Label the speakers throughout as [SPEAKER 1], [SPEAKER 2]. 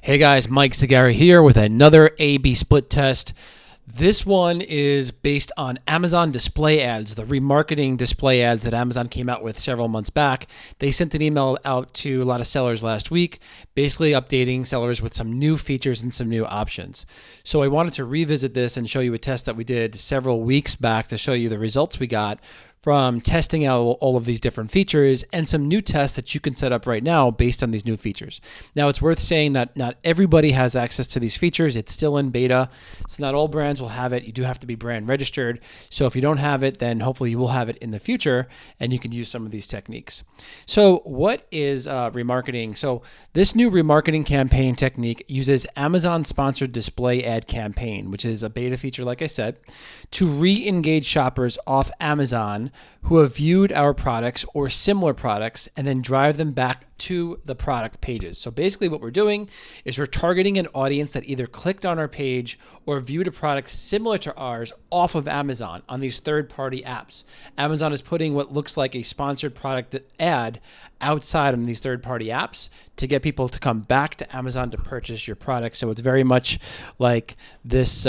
[SPEAKER 1] Hey guys, Mike Zagari here with another A/B split test. This one is based on Amazon display ads, the remarketing display ads that Amazon came out with several months back. They sent an email out to a lot of sellers last week, basically updating sellers with some new features and some new options. So I wanted to revisit this and show you a test that we did several weeks back to show you the results we got from testing out all of these different features and some new tests that you can set up right now based on these new features. Now, it's worth saying that not everybody has access to these features. It's still in beta, so not all brands will have it. You do have to be brand registered. So if you don't have it, then hopefully you will have it in the future and you can use some of these techniques. So what is remarketing? So this new remarketing campaign technique uses Amazon sponsored display ad campaign, which is a beta feature, like I said, to re-engage shoppers off Amazon who have viewed our products or similar products and then drive them back to the product pages. So basically what we're doing is we're targeting an audience that either clicked on our page or viewed a product similar to ours off of Amazon on these third-party apps. Amazon is putting what looks like a sponsored product ad outside of these third-party apps to get people to come back to Amazon to purchase your product. So it's very much like this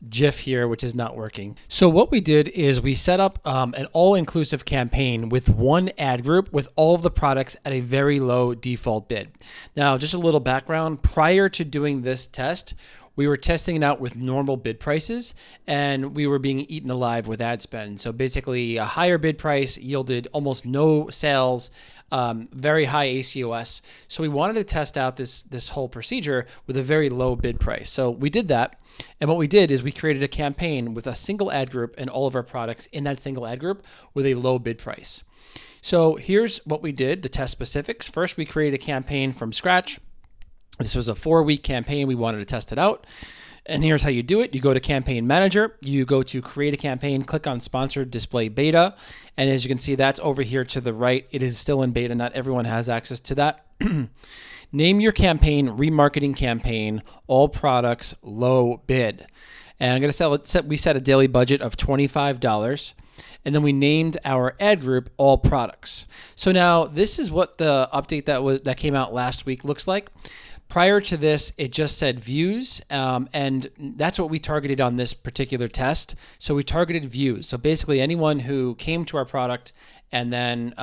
[SPEAKER 1] GIF here, which is not working. So what we did is we set up an all-inclusive campaign with one ad group with all of the products at a very low default bid. Now, just a little background. Prior to doing this test, we were testing it out with normal bid prices and we were being eaten alive with ad spend. So basically a higher bid price yielded almost no sales, very high ACOS. So we wanted to test out this whole procedure with a very low bid price. So we did that. And what we did is we created a campaign with a single ad group and all of our products in that single ad group with a low bid price. So here's what we did, the test specifics. First, we created a campaign from scratch. This was a 4-week campaign. We wanted to test it out. And here's how you do it. You go to Campaign Manager. You go to Create a Campaign, click on Sponsored Display Beta. And as you can see, that's over here to the right. It is still in beta. Not everyone has access to that. Name your campaign Remarketing Campaign, all products, low bid. And I'm going to we set a daily budget of $25. And then we named our ad group All Products. So now this is what the update that came out last week looks like. Prior to this, it just said views, and that's what we targeted on this particular test. So we targeted views. So basically anyone who came to our product and then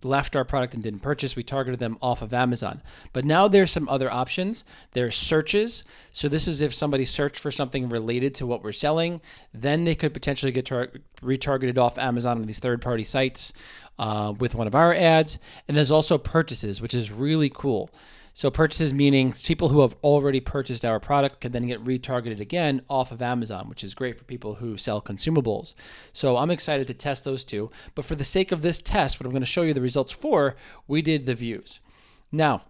[SPEAKER 1] left our product and didn't purchase, we targeted them off of Amazon. But now there's some other options. There's searches. So this is if somebody searched for something related to what we're selling, then they could potentially get retargeted off Amazon on these third-party sites with one of our ads. And there's also purchases, which is really cool. So purchases meaning people who have already purchased our product can then get retargeted again off of Amazon, which is great for people who sell consumables. So I'm excited to test those two. But for the sake of this test, what I'm going to show you the results for, we did the views. Now,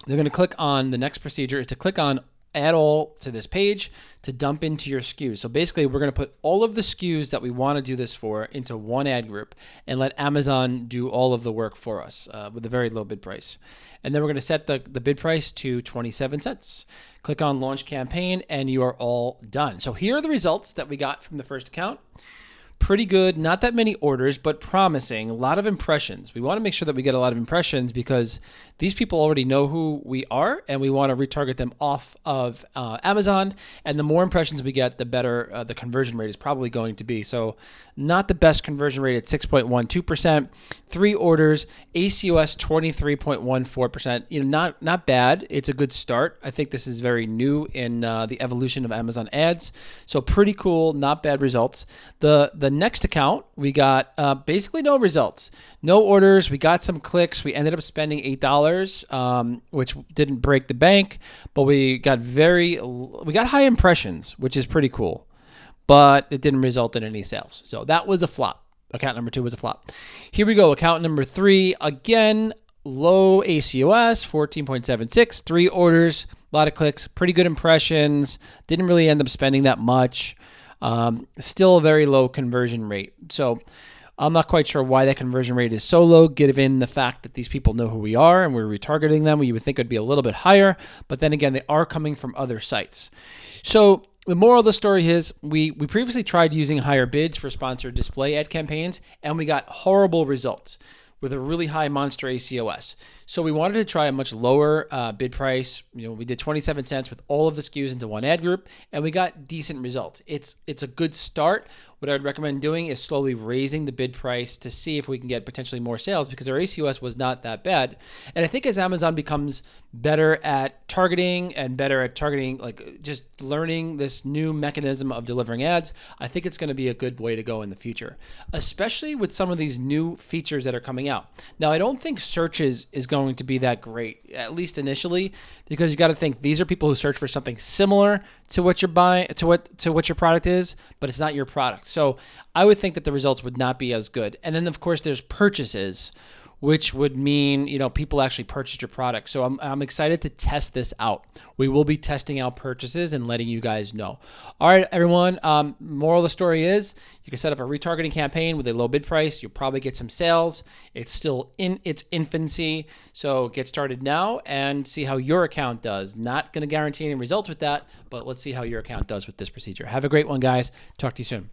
[SPEAKER 1] they're going to click on the next procedure is to click on Add All to this page to dump into your SKUs. So basically, we're going to put all of the SKUs that we want to do this for into one ad group and let Amazon do all of the work for us with a very low bid price. And then we're going to set the bid price to 27 cents. Click on Launch Campaign, and you are all done. So here are the results that we got from the first account. Pretty good, not that many orders, but promising, a lot of impressions. We want to make sure that we get a lot of impressions because these people already know who we are and we want to retarget them off of Amazon. And the more impressions we get, the better the conversion rate is probably going to be. So not the best conversion rate at 6.12%, 3 orders, ACOS 23.14%. Not bad. It's a good start. I think this is very new in the evolution of Amazon ads. So pretty cool, not bad results. The next account, we got basically no results, no orders. We got some clicks. We ended up spending $8, which didn't break the bank, but we got high impressions, which is pretty cool, but it didn't result in any sales. So that was a flop. Account number 2 was a flop. Here we go. Account number 3, again, low ACOS, 14.76, 3 orders, a lot of clicks, pretty good impressions. Didn't really end up spending that much. Still a very low conversion rate. So I'm not quite sure why that conversion rate is so low, given the fact that these people know who we are and we're retargeting them. You would think it would be a little bit higher, but then again, they are coming from other sites. So the moral of the story is we previously tried using higher bids for sponsored display ad campaigns, and we got horrible results. with a really high monster ACOS. So we wanted to try a much lower bid price. We did 27 cents with all of the SKUs into one ad group, and we got decent results. It's a good start. What I'd recommend doing is slowly raising the bid price to see if we can get potentially more sales, because our ACOS was not that bad. And I think as Amazon becomes better at targeting and better at targeting, like just learning this new mechanism of delivering ads, I think it's going to be a good way to go in the future, especially with some of these new features that are coming out. Now, I don't think searches is going to be that great, at least initially, because you got to think these are people who search for something similar to what you're buying, to what your product is, but it's not your product. So I would think that the results would not be as good. And then of course there's purchases, which would mean, people actually purchased your product. So I'm excited to test this out. We will be testing out purchases and letting you guys know. All right, everyone. Moral of the story is you can set up a retargeting campaign with a low bid price. You'll probably get some sales. It's still in its infancy. So get started now and see how your account does. Not going to guarantee any results with that, but let's see how your account does with this procedure. Have a great one, guys. Talk to you soon.